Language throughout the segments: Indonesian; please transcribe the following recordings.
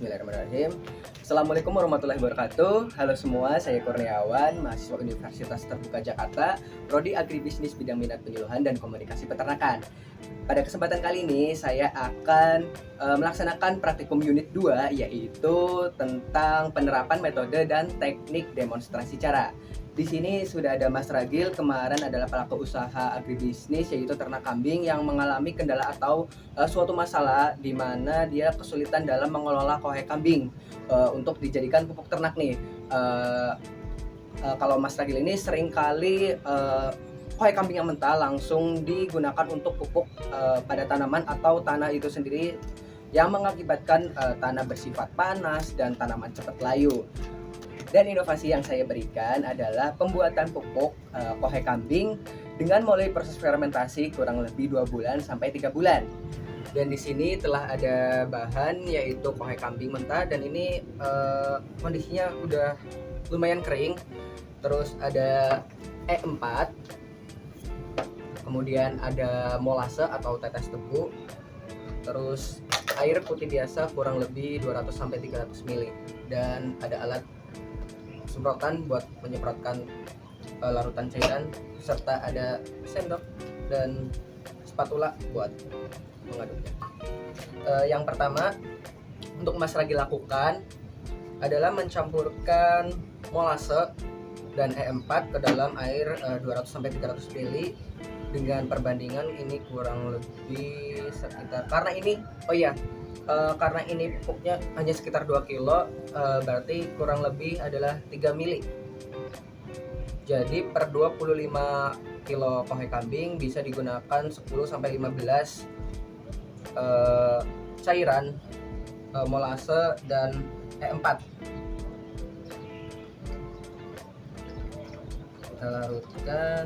Bismillahirrahmanirrahim. Assalamualaikum warahmatullahi wabarakatuh. Halo semua, saya Kurniawan, mahasiswa Universitas Terbuka Jakarta, Prodi Agribisnis bidang minat penyuluhan dan komunikasi peternakan. Pada kesempatan kali ini saya akan melaksanakan praktikum unit 2, yaitu tentang penerapan metode dan teknik demonstrasi cara. Di sini sudah ada Mas Ragil, kemarin adalah pelaku usaha agribisnis yaitu ternak kambing yang mengalami kendala atau suatu masalah di mana dia kesulitan dalam mengelola kohe kambing untuk dijadikan pupuk ternak nih. Kalau Mas Ragil ini seringkali kohe kambing yang mentah langsung digunakan untuk pupuk pada tanaman atau tanah itu sendiri yang mengakibatkan tanah bersifat panas dan tanaman cepat layu. Dan inovasi yang saya berikan adalah pembuatan pupuk kohe kambing dengan mulai proses fermentasi kurang lebih 2 bulan sampai 3 bulan. Dan di sini telah ada bahan yaitu kohe kambing mentah, dan ini kondisinya udah lumayan kering. Terus ada E4, kemudian ada molase atau tetes tebu, terus air putih biasa kurang lebih 200 sampai 300 ml, dan ada alat semprotan buat menyemprotkan larutan cairan, serta ada sendok dan spatula buat mengaduknya. Yang pertama untuk Mas Ragil lakukan adalah mencampurkan molase dan E4 ke dalam air 200 sampai 300 ml dengan perbandingan ini kurang lebih sekitar, karena ini pupuknya hanya sekitar 2 kilo, berarti kurang lebih adalah 3 mili. Jadi per 25 kilo kohe kambing bisa digunakan 10 sampai 15 cairan molase dan E4. Kita larutkan.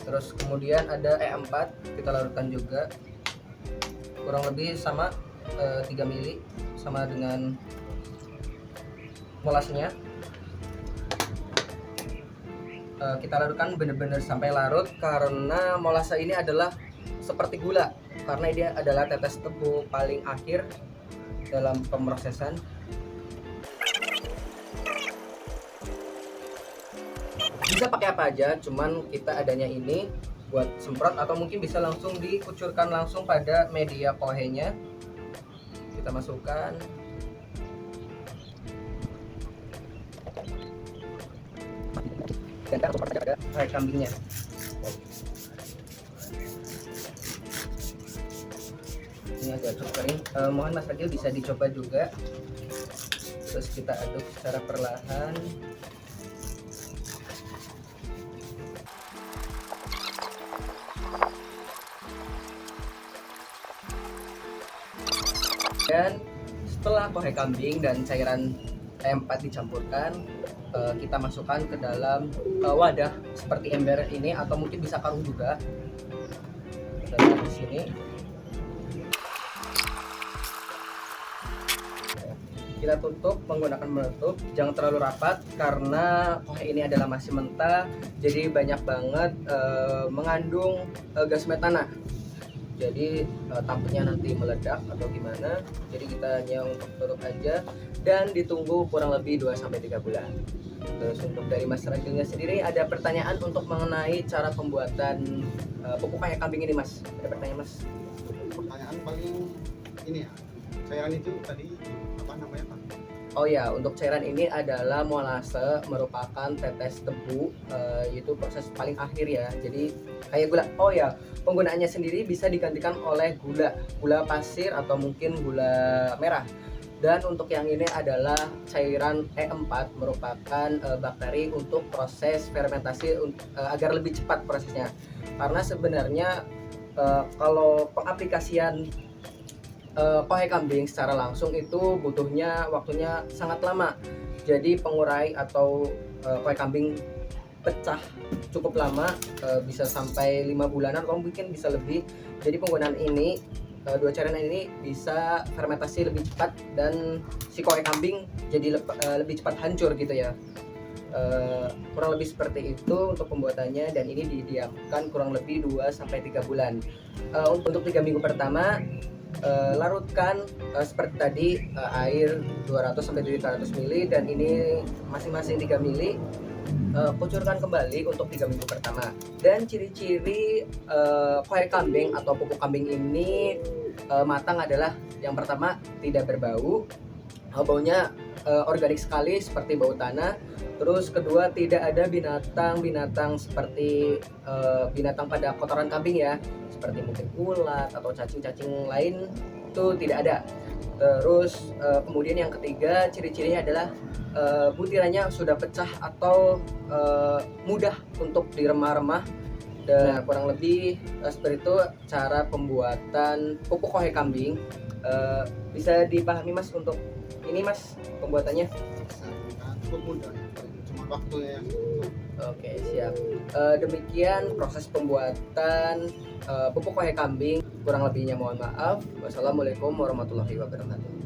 Terus kemudian ada E4, kita larutkan juga kurang lebih sama 3 mili, sama dengan molasenya. Kita larutkan benar-benar sampai larut, karena molase ini adalah seperti gula, karena dia adalah tetes tebu paling akhir dalam pemrosesan. Bisa pakai apa aja, cuman kita adanya ini buat semprot, atau mungkin bisa langsung dikucurkan langsung pada media kohenya. Kita masukkan. Dan kita semprot pada kohe kambingnya. Ini agak cukup kering. Mohon Mas Ragil bisa dicoba juga. Terus kita aduk secara perlahan. Dan setelah kohe kambing dan cairan E4 dicampurkan, kita masukkan ke dalam wadah seperti ember ini, atau mungkin bisa karung juga. Kita taruh di sini. Kita tutup menggunakan penutup, jangan terlalu rapat karena kohe ini adalah masih mentah, jadi banyak banget mengandung gas metana. Jadi takutnya nanti meledak atau gimana. Jadi kita hanya untuk tutup aja dan ditunggu kurang lebih 2-3 bulan. Terus untuk dari Mas Ragilnya sendiri, ada pertanyaan untuk mengenai cara pembuatan pupuk kohe kambing ini, Mas? Ada pertanyaan, Mas? Pertanyaan paling ini ya, cairan itu tadi apa namanya, Pak? Oh ya, untuk cairan ini adalah molase, merupakan tetes tebu, yaitu proses paling akhir ya. Jadi kayak gula. Oh ya, penggunaannya sendiri bisa digantikan oleh gula pasir atau mungkin gula merah. Dan untuk yang ini adalah cairan E4, merupakan bakteri untuk proses fermentasi agar lebih cepat prosesnya. Karena sebenarnya kalau pengaplikasian kohe kambing secara langsung itu butuhnya waktunya sangat lama. Jadi pengurai atau kohe kambing pecah cukup lama, bisa sampai 5 bulanan atau mungkin bisa lebih. Jadi penggunaan ini, dua cairan ini bisa fermentasi lebih cepat dan si kohe kambing jadi lebih cepat hancur gitu ya. Kurang lebih seperti itu untuk pembuatannya, dan ini didiamkan kurang lebih 2-3 bulan. Untuk 3 minggu pertama larutkan seperti tadi, air 200 sampai 300 ml dan ini masing-masing 3 ml. Kucurkan kembali untuk 3 minggu pertama. Dan ciri-ciri kue kambing atau pupuk kambing ini matang adalah yang pertama tidak berbau, baunya organik sekali seperti bau tanah. Terus kedua tidak ada binatang-binatang seperti binatang pada kotoran kambing ya, seperti mungkin ulat atau cacing-cacing lain, itu tidak ada. Terus kemudian yang ketiga ciri-cirinya adalah butirannya sudah pecah atau mudah untuk diremah-remah. Dan kurang lebih seperti itu cara pembuatan pupuk kohe kambing. Bisa dipahami Mas untuk ini Mas pembuatannya? Cukup mudah, cuma waktunya yang cukup. Oke, siap. Demikian proses pembuatan pupuk kohe kambing. Kurang lebihnya mohon maaf. Wassalamualaikum warahmatullahi wabarakatuh.